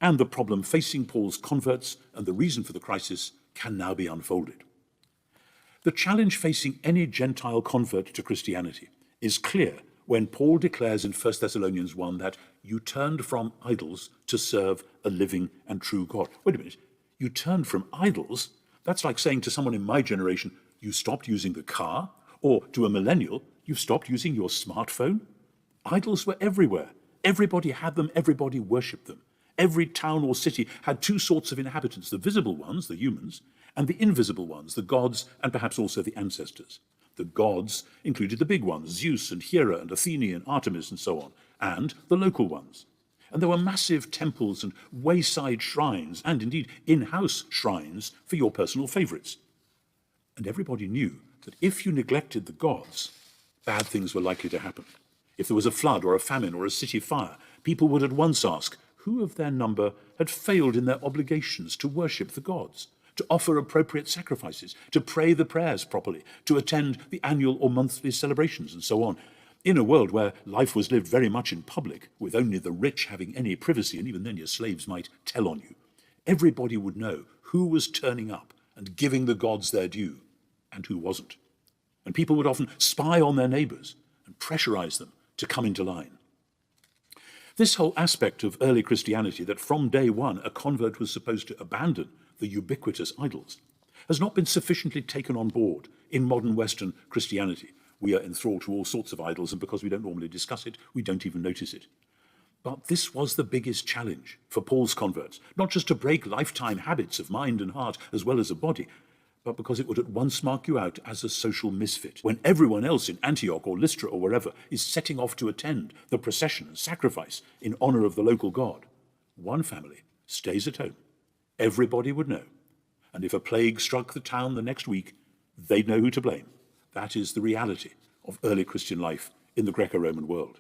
And the problem facing Paul's converts and the reason for the crisis can now be unfolded. The challenge facing any Gentile convert to Christianity is clear when Paul declares in 1 Thessalonians 1 that you turned from idols to serve a living and true God. Wait a minute, you turned from idols? That's like saying to someone in my generation, you stopped using the car, or to a millennial, you stopped using your smartphone? Idols were everywhere. Everybody had them, everybody worshipped them. Every town or city had two sorts of inhabitants, the visible ones, the humans, and the invisible ones, the gods, and perhaps also the ancestors. The gods included the big ones, Zeus and Hera and Athene and Artemis and so on, and the local ones. And there were massive temples and wayside shrines, and indeed in-house shrines for your personal favorites. And everybody knew that if you neglected the gods, bad things were likely to happen. If there was a flood or a famine or a city fire, people would at once ask, who of their number had failed in their obligations to worship the gods, to offer appropriate sacrifices, to pray the prayers properly, to attend the annual or monthly celebrations, and so on. In a world where life was lived very much in public, with only the rich having any privacy, and even then your slaves might tell on you, everybody would know who was turning up and giving the gods their due, and who wasn't. And people would often spy on their neighbors and pressurize them to come into line. This whole aspect of early Christianity, that from day one a convert was supposed to abandon the ubiquitous idols, has not been sufficiently taken on board in modern Western Christianity. We are enthralled to all sorts of idols, and because we don't normally discuss it, we don't even notice it. But this was the biggest challenge for Paul's converts, not just to break lifetime habits of mind and heart as well as of body, but because it would at once mark you out as a social misfit, when everyone else in Antioch or Lystra or wherever is setting off to attend the procession and sacrifice in honor of the local god. One family stays at home. Everybody would know. And if a plague struck the town the next week, they'd know who to blame. That is the reality of early Christian life in the Greco-Roman world.